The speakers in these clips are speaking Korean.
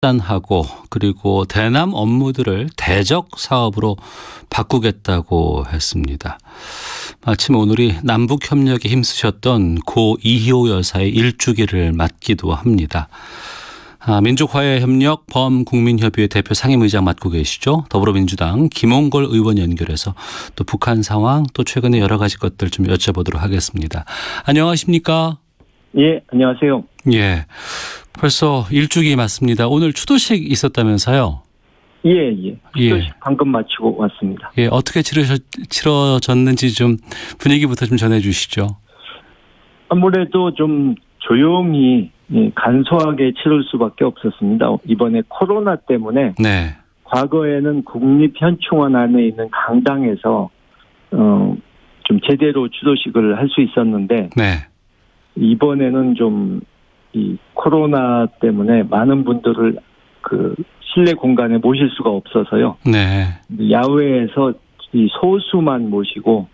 차단하고 그리고 대남 업무들을 대적 사업으로 바꾸겠다고 했습니다. 마침 오늘이 남북 협력에 힘쓰셨던 고 이희호 여사의 일주기를 맞기도 합니다. 민족화해협력 범국민협의회 대표 상임의장 맡고 계시죠. 더불어민주당 김홍걸 의원 연결해서 또 북한 상황 또 최근에 여러 가지 것들 좀 여쭤보도록 하겠습니다. 안녕하십니까? 예, 안녕하세요. 예, 벌써 일주기 맞습니다. 오늘 추도식 있었다면서요? 예. 추도식 방금 마치고 왔습니다. 예, 어떻게 치러졌는지 좀 분위기부터 좀 전해주시죠. 아무래도 좀 조용히 간소하게 치를 수밖에 없었습니다. 이번에 코로나 때문에 네. 과거에는 국립현충원 안에 있는 강당에서 좀 제대로 추도식을 할 수 있었는데 네. 이번에는 좀 이 코로나 때문에 많은 분들을 그 실내 공간에 모실 수가 없어서요. 네. 야외에서 이 소수만 모시고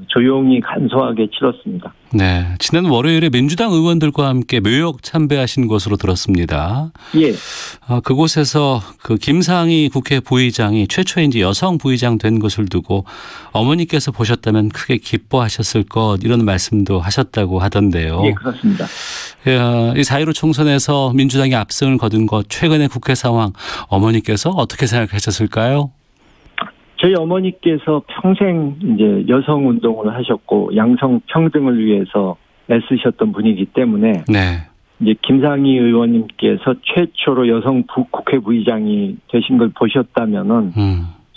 조용히 간소하게 치렀습니다. 네, 지난 월요일에 민주당 의원들과 함께 묘역 참배하신 것으로 들었습니다. 예. 그곳에서 그 김상희 국회 부의장이 최초의 이제 여성 부의장 된 것을 두고 어머니께서 보셨다면 크게 기뻐하셨을 것 이런 말씀도 하셨다고 하던데요. 예, 그렇습니다. 이 4.15 총선에서 민주당이 압승을 거둔 것 최근의 국회 상황 어머니께서 어떻게 생각하셨을까요? 저희 어머니께서 평생 이제 여성 운동을 하셨고 양성 평등을 위해서 애쓰셨던 분이기 때문에 네. 이제 김상희 의원님께서 최초로 여성 국회 부의장이 되신 걸 보셨다면은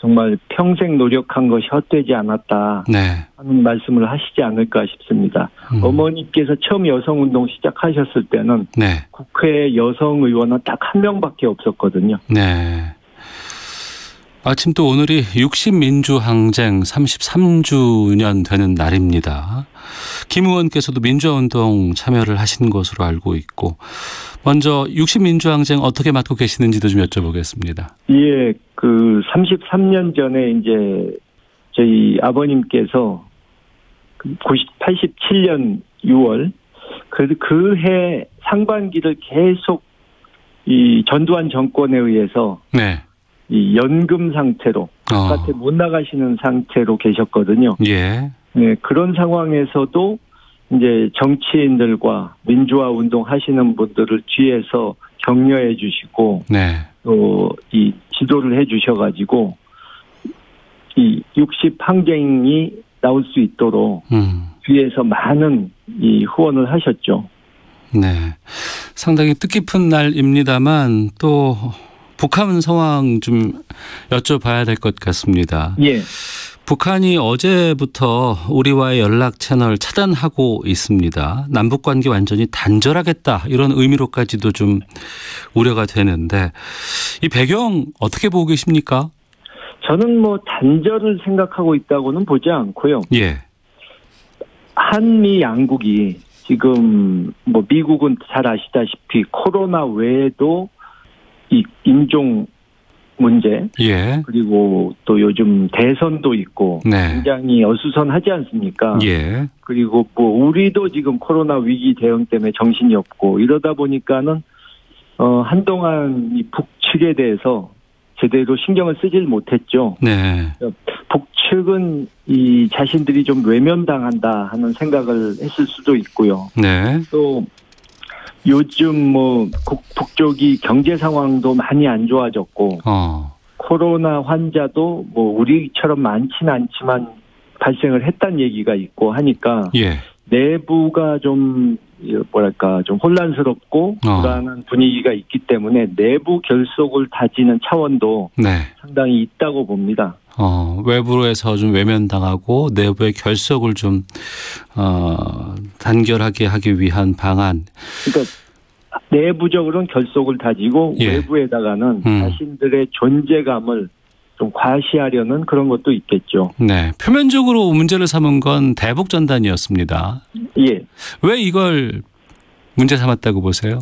정말 평생 노력한 것이 헛되지 않았다 네. 하는 말씀을 하시지 않을까 싶습니다. 어머니께서 처음 여성 운동 시작하셨을 때는 네. 국회 여성 의원은 딱 한 명밖에 없었거든요. 네. 마침 또 오늘이 60민주항쟁 33주년 되는 날입니다. 김 의원께서도 민주화운동 참여를 하신 것으로 알고 있고 먼저 60민주항쟁 어떻게 맡고 계시는지도 좀 여쭤보겠습니다. 예, 그 33년 전에 이제 저희 아버님께서 87년 6월 그 해 상반기를 계속 이 전두환 정권에 의해서 네. 이 연금 상태로 바깥에 못 나가시는 상태로 계셨거든요. 예. 네, 그런 상황에서도 이제 정치인들과 민주화 운동 하시는 분들을 뒤에서 격려해 주시고 네. 또 이 지도를 해 주셔가지고 이 60 항쟁이 나올 수 있도록 뒤에서 많은 이 후원을 하셨죠. 네. 상당히 뜻깊은 날입니다만 또 북한 상황 좀 여쭤봐야 될 것 같습니다. 예. 북한이 어제부터 우리와의 연락 채널 차단하고 있습니다. 남북 관계 완전히 단절하겠다 이런 의미로까지도 좀 우려가 되는데 이 배경 어떻게 보고 계십니까? 저는 뭐 단절을 생각하고 있다고는 보지 않고요. 예. 한미 양국이 지금 뭐 미국은 잘 아시다시피 코로나 외에도 이 인종 문제 예. 그리고 또 요즘 대선도 있고 네. 굉장히 어수선하지 않습니까? 예. 그리고 뭐 우리도 지금 코로나 위기 대응 때문에 정신이 없고 이러다 보니까는 한동안 이 북측에 대해서 제대로 신경을 쓰질 못했죠. 네. 북측은 이 자신들이 좀 외면당한다 하는 생각을 했을 수도 있고요. 네. 또 요즘 뭐 북쪽이 경제 상황도 많이 안 좋아졌고 코로나 환자도 뭐 우리처럼 많지는 않지만 발생을 했다는 얘기가 있고 하니까 예. 내부가 좀 뭐랄까 좀 혼란스럽고 불안한 분위기가 있기 때문에 내부 결속을 다지는 차원도 네. 상당히 있다고 봅니다. 외부에서 좀 외면당하고 내부의 결속을 좀 단결하게 하기 위한 방안. 그러니까 내부적으로는 결속을 다지고 예. 외부에다가는 자신들의 존재감을 좀 과시하려는 그런 것도 있겠죠. 네, 표면적으로 문제를 삼은 건 대북 전단이었습니다. 예. 왜 이걸 문제 삼았다고 보세요?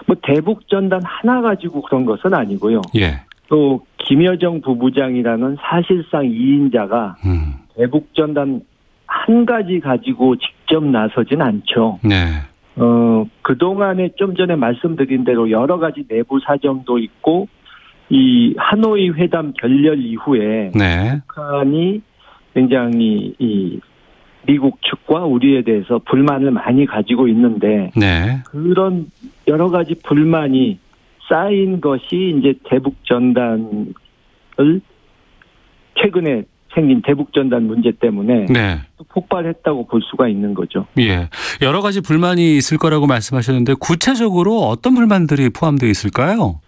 뭐 대북 전단 하나 가지고 그런 것은 아니고요. 예. 또 김여정 부부장이라는 사실상 2인자가 대북 전단 한 가지 가지고 직접 나서진 않죠. 네. 그동안에 좀 전에 말씀드린 대로 여러 가지 내부 사정도 있고, 이 하노이 회담 결렬 이후에 네. 북한이 굉장히 이 미국 측과 우리에 대해서 불만을 많이 가지고 있는데, 네. 그런 여러 가지 불만이 쌓인 것이 이제 대북전단을 최근에 생긴 대북전단 문제 때문에 네. 폭발했다고 볼 수가 있는 거죠. 예, 여러 가지 불만이 있을 거라고 말씀하셨는데 구체적으로 어떤 불만들이 포함되어 있을까요?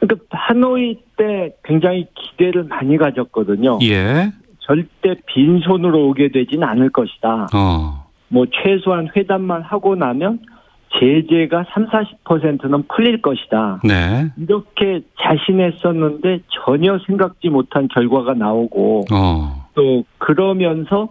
그러니까 하노이 때 굉장히 기대를 많이 가졌거든요. 예. 절대 빈손으로 오게 되지는 않을 것이다. 뭐 최소한 회담만 하고 나면 제재가 30-40%는 풀릴 것이다. 네. 이렇게 자신했었는데 전혀 생각지 못한 결과가 나오고 또 그러면서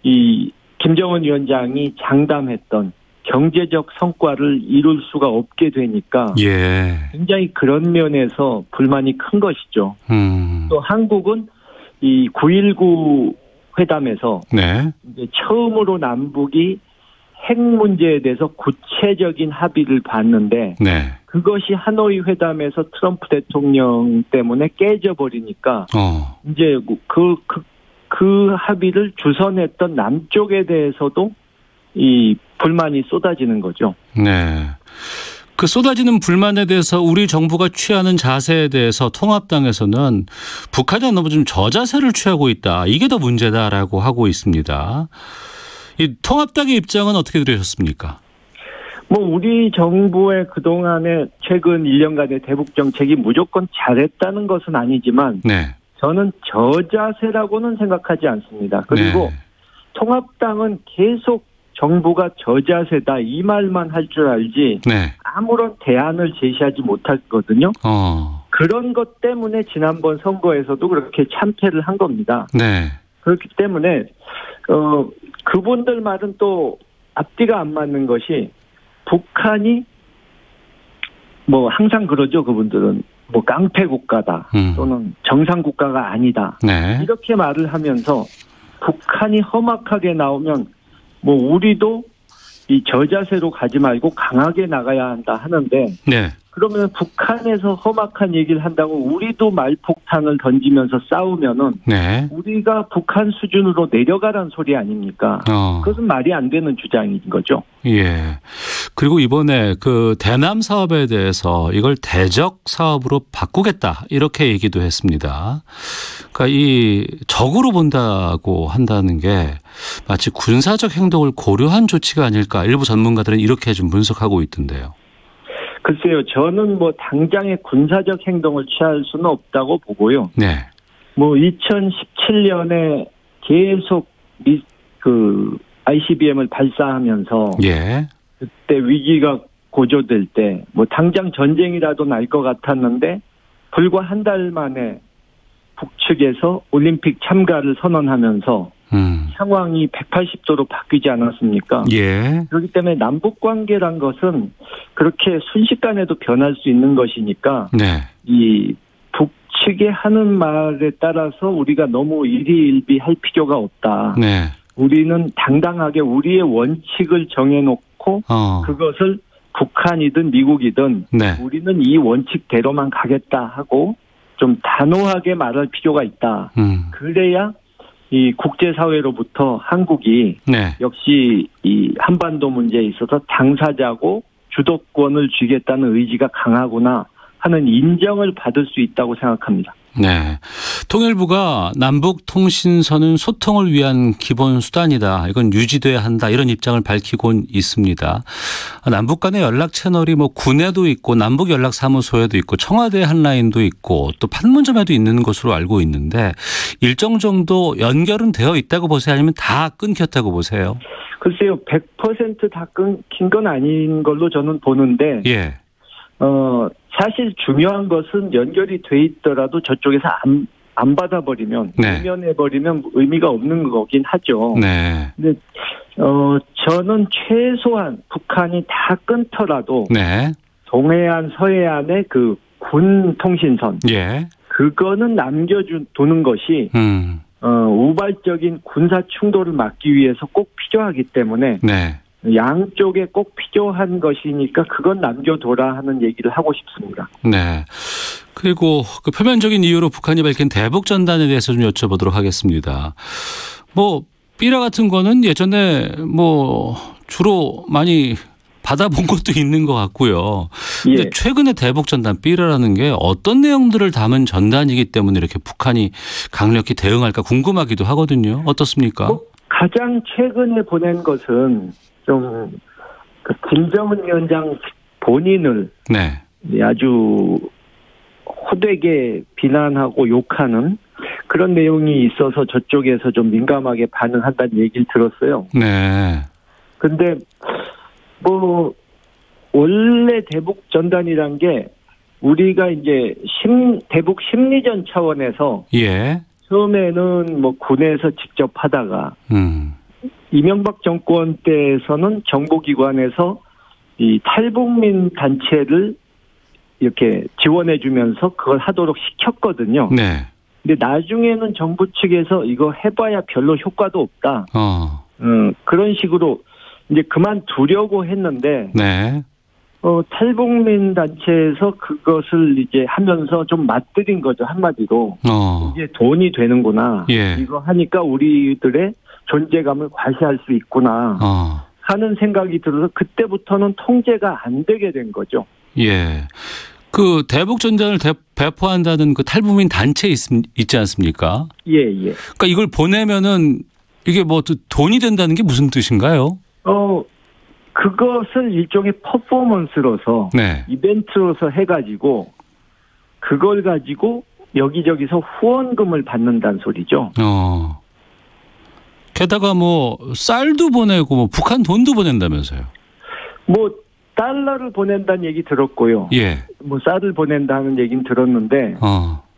이 김정은 위원장이 장담했던 경제적 성과를 이룰 수가 없게 되니까 예. 굉장히 그런 면에서 불만이 큰 것이죠. 또 한국은 이 9.19 회담에서 네. 이제 처음으로 남북이 핵 문제에 대해서 구체적인 합의를 봤는데 네. 그것이 하노이 회담에서 트럼프 대통령 때문에 깨져버리니까 이제 그 합의를 주선했던 남쪽에 대해서도 이 불만이 쏟아지는 거죠. 네. 그 쏟아지는 불만에 대해서 우리 정부가 취하는 자세에 대해서 통합당에서는 북한이 너무 좀 저자세를 취하고 있다. 이게 더 문제다라고 하고 있습니다. 이 통합당의 입장은 어떻게 들으셨습니까? 뭐 우리 정부의 그동안의 최근 1년간의 대북 정책이 무조건 잘했다는 것은 아니지만 네. 저는 저자세라고는 생각하지 않습니다. 그리고 네. 통합당은 계속 정부가 저자세다 이 말만 할 줄 알지 네. 아무런 대안을 제시하지 못했거든요. 그런 것 때문에 지난번 선거에서도 그렇게 참패를 한 겁니다. 네. 그렇기 때문에 그분들 말은 또 앞뒤가 안 맞는 것이 북한이 뭐 항상 그러죠. 그분들은 뭐 깡패 국가다 또는 정상 국가가 아니다. 네. 이렇게 말을 하면서 북한이 험악하게 나오면 뭐 우리도 이 저자세로 가지 말고 강하게 나가야 한다 하는데 네. 그러면 북한에서 험악한 얘기를 한다고 우리도 말폭탄을 던지면서 싸우면은 네. 우리가 북한 수준으로 내려가라는 소리 아닙니까? 그것은 말이 안 되는 주장인 거죠. 예. 그리고 이번에 그 대남 사업에 대해서 이걸 대적 사업으로 바꾸겠다 이렇게 얘기도 했습니다. 그러니까 이 적으로 본다고 한다는 게 마치 군사적 행동을 고려한 조치가 아닐까 일부 전문가들은 이렇게 좀 분석하고 있던데요. 글쎄요, 저는 뭐 당장의 군사적 행동을 취할 수는 없다고 보고요. 네. 뭐 2017년에 계속 그 ICBM을 발사하면서 예. 그때 위기가 고조될 때 뭐 당장 전쟁이라도 날 것 같았는데 불과 한 달 만에 북측에서 올림픽 참가를 선언하면서 상황이 180도로 바뀌지 않았습니까? 예. 그렇기 때문에 남북 관계란 것은 그렇게 순식간에도 변할 수 있는 것이니까 네. 이 북측이 하는 말에 따라서 우리가 너무 일희일비할 필요가 없다. 네. 우리는 당당하게 우리의 원칙을 정해놓고 그것을 북한이든 미국이든 네. 우리는 이 원칙대로만 가겠다 하고 좀 단호하게 말할 필요가 있다. 그래야 이 국제사회로부터 한국이 네. 역시 이 한반도 문제에 있어서 당사자고 주도권을 쥐겠다는 의지가 강하구나 하는 인정을 받을 수 있다고 생각합니다. 네, 통일부가 남북 통신선은 소통을 위한 기본 수단이다. 이건 유지돼야 한다. 이런 입장을 밝히곤 있습니다. 남북 간의 연락 채널이 뭐 군에도 있고 남북 연락 사무소에도 있고 청와대 한라인도 있고 또 판문점에도 있는 것으로 알고 있는데 일정 정도 연결은 되어 있다고 보세요? 아니면 다 끊겼다고 보세요? 글쎄요, 100% 다 끊긴 건 아닌 걸로 저는 보는데. 예. 사실 중요한 것은 연결이 돼 있더라도 저쪽에서 안 받아버리면, 외면해버리면 의미가 없는 거긴 하죠. 네. 근데, 저는 최소한 북한이 다 끊더라도, 네. 동해안, 서해안의 그 군 통신선, 예. 그거는 남겨두는 것이, 우발적인 군사 충돌을 막기 위해서 꼭 필요하기 때문에, 네. 양쪽에 꼭 필요한 것이니까 그건 남겨둬라 하는 얘기를 하고 싶습니다. 네. 그리고 그 표면적인 이유로 북한이 밝힌 대북 전단에 대해서 좀 여쭤보도록 하겠습니다. 뭐 삐라 같은 거는 예전에 뭐 주로 많이 받아본 것도 있는 것 같고요. 근데 최근에 대북 전단 삐라라는 게 어떤 내용들을 담은 전단이기 때문에 이렇게 북한이 강력히 대응할까 궁금하기도 하거든요. 어떻습니까? 가장 최근에 보낸 것은 좀 그 김정은 위원장 본인을 아주 호되게 비난하고 욕하는 그런 내용이 있어서 저쪽에서 좀 민감하게 반응한다는 얘기를 들었어요. 네. 근데 뭐 원래 대북 전단이란 게 우리가 이제 대북 심리전 차원에서 처음에는 뭐 군에서 직접 하다가 이명박 정권 때에서는 정보기관에서 이 탈북민 단체를 이렇게 지원해주면서 그걸 하도록 시켰거든요. 네. 근데 나중에는 정부 측에서 이거 해봐야 별로 효과도 없다. 그런 식으로 이제 그만두려고 했는데, 탈북민 단체에서 그것을 이제 하면서 좀 맞들인 거죠, 한마디로. 이게 돈이 되는구나. 이거 하니까 우리들의 존재감을 과시할 수 있구나. 하는 생각이 들어서 그때부터는 통제가 안 되게 된 거죠. 그 대북 전단을 배포한다는 그 탈북민 단체 있지 않습니까? 그러니까 이걸 보내면은 이게 뭐 돈이 된다는 게 무슨 뜻인가요? 그것을 일종의 퍼포먼스로서 이벤트로서 해가지고 그걸 가지고 여기저기서 후원금을 받는다는 소리죠. 게다가 뭐 쌀도 보내고 뭐 북한 돈도 보낸다면서요? 뭐 달러를 보낸다는 얘기 들었고요. 뭐 쌀을 보낸다는 얘기는 들었는데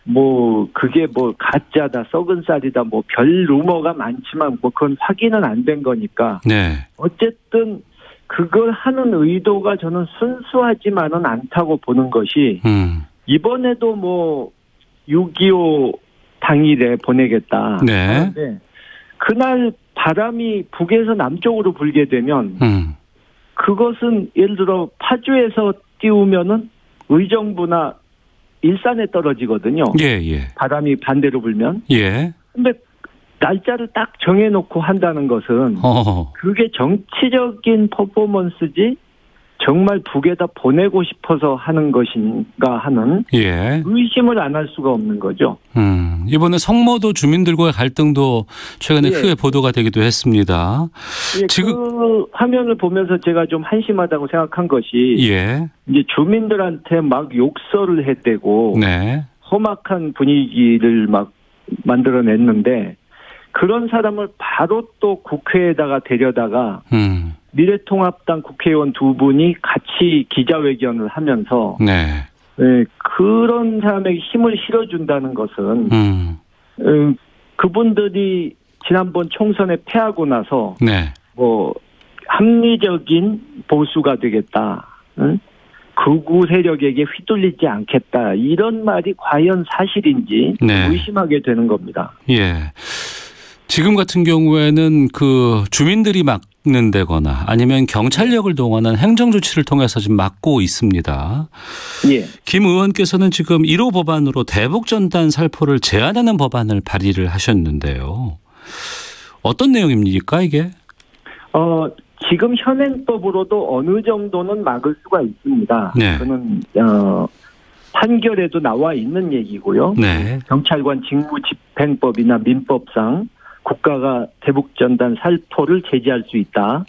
뭐 그게 뭐 가짜다, 썩은 쌀이다, 뭐 별 루머가 많지만 뭐 그건 확인은 안 된 거니까. 어쨌든 그걸 하는 의도가 저는 순수하지만은 않다고 보는 것이 이번에도 뭐 6.25 당일에 보내겠다. 하는데 그날 바람이 북에서 남쪽으로 불게 되면 그것은 예를 들어 파주에서 띄우면은 의정부나 일산에 떨어지거든요. 바람이 반대로 불면. 근데 날짜를 딱 정해놓고 한다는 것은 그게 정치적인 퍼포먼스지 정말 북에다 보내고 싶어서 하는 것인가 하는 의심을 안 할 수가 없는 거죠. 이번에 성모도 주민들과의 갈등도 최근에 크게 보도가 되기도 했습니다. 지금 그 화면을 보면서 제가 좀 한심하다고 생각한 것이 이제 주민들한테 막 욕설을 해대고 험악한 분위기를 막 만들어냈는데 그런 사람을 바로 또 국회에다가 데려다가 미래통합당 국회의원 두 분이 같이 기자회견을 하면서 그런 사람에게 힘을 실어준다는 것은 그분들이 지난번 총선에 패하고 나서 뭐 합리적인 보수가 되겠다. 극우 세력에게 휘둘리지 않겠다. 이런 말이 과연 사실인지 의심하게 되는 겁니다. 지금 같은 경우에는 그 주민들이 막는다거나 아니면 경찰력을 동원한 행정조치를 통해서 지금 막고 있습니다. 김 의원께서는 지금 1호 법안으로 대북전단 살포를 제한하는 법안을 발의를 하셨는데요. 어떤 내용입니까 이게? 지금 현행법으로도 어느 정도는 막을 수가 있습니다. 그는 판결에도 나와 있는 얘기고요. 경찰관 직무집행법이나 민법상 국가가 대북전단 살포를 제지할 수 있다.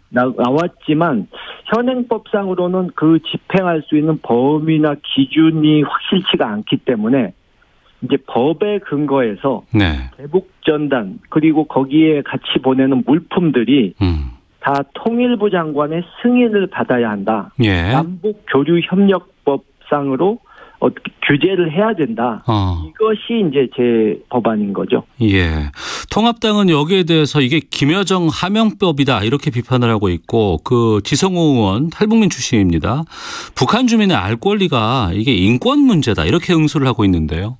나왔지만 현행법상으로는 그 집행할 수 있는 범위나 기준이 확실치가 않기 때문에 이제 법에 근거해서 대북전단 그리고 거기에 같이 보내는 물품들이 다 통일부 장관의 승인을 받아야 한다. 남북교류협력법상으로 규제를 해야 된다. 이것이 이제 제 법안인 거죠. 통합당은 여기에 대해서 이게 김여정 하명법이다 이렇게 비판을 하고 있고 그 지성호 의원 탈북민 출신입니다. 북한 주민의 알 권리가 이게 인권 문제다 이렇게 응수를 하고 있는데요.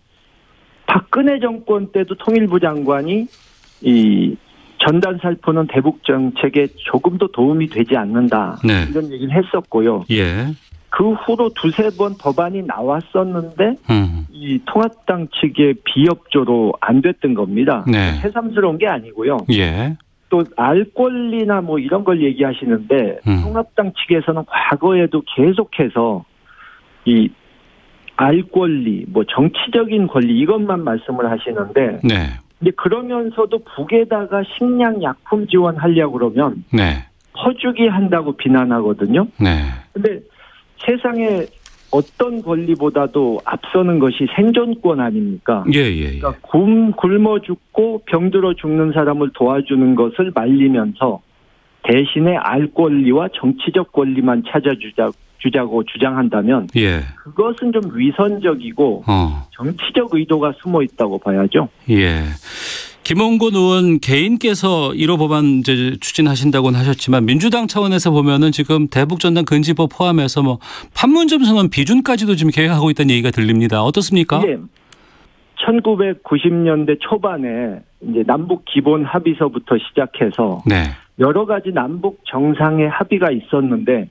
박근혜 정권 때도 통일부 장관이 이 전단 살포는 대북 정책에 조금도 도움이 되지 않는다. 네. 이런 얘기를 했었고요. 예. 그 후로 두세 번 법안이 나왔었는데 이 통합당 측의 비협조로 안 됐던 겁니다. 네. 새삼스러운 게 아니고요. 예. 또 알 권리나 뭐 이런 걸 얘기하시는데 통합당 측에서는 과거에도 계속해서 이 알 권리, 뭐 정치적인 권리 이것만 말씀을 하시는데 네. 근데 그러면서도 북에다가 식량 약품 지원하려고 그러면 네. 퍼주기 한다고 비난하거든요. 네. 근데 세상에 어떤 권리보다도 앞서는 것이 생존권 아닙니까? 예. 그러니까 굶어 죽고 병들어 죽는 사람을 도와주는 것을 말리면서 대신에 알 권리와 정치적 권리만 찾아주자고 주장한다면 예. 그것은 좀 위선적이고 정치적 의도가 숨어 있다고 봐야죠. 예. 김홍곤 의원 개인께서 1호 법안 이제 추진하신다고는 하셨지만 민주당 차원에서 보면은 지금 대북전단 금지법 포함해서 뭐 판문점 선언 비준까지도 지금 계획하고 있다는 얘기가 들립니다. 어떻습니까? 예. 1990년대 초반에 이제 남북 기본 합의서부터 시작해서 네. 여러 가지 남북 정상의 합의가 있었는데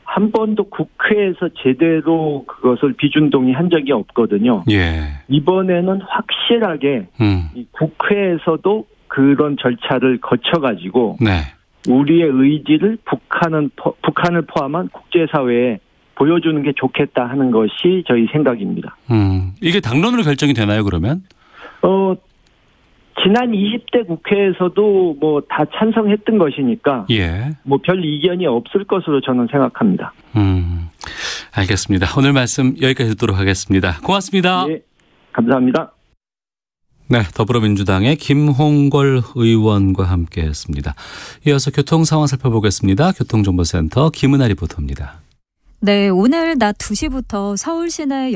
한 번도 국회에서 제대로 그것을 비준동의한 적이 없거든요. 예. 이번에는 확실하게 이 국회에서도 그런 절차를 거쳐가지고 네. 우리의 의지를 북한을 포함한 국제사회에 보여주는 게 좋겠다 하는 것이 저희 생각입니다. 이게 당론으로 결정이 되나요, 그러면? 지난 20대 국회에서도 뭐 다 찬성했던 것이니까 예. 뭐 별 이견이 없을 것으로 저는 생각합니다. 알겠습니다. 오늘 말씀 여기까지 듣도록 하겠습니다. 고맙습니다. 네, 감사합니다. 네, 더불어민주당의 김홍걸 의원과 함께했습니다. 이어서 교통 상황 살펴보겠습니다. 교통정보센터 김은아 리포터입니다. 네, 오늘 낮 2시부터 서울 시내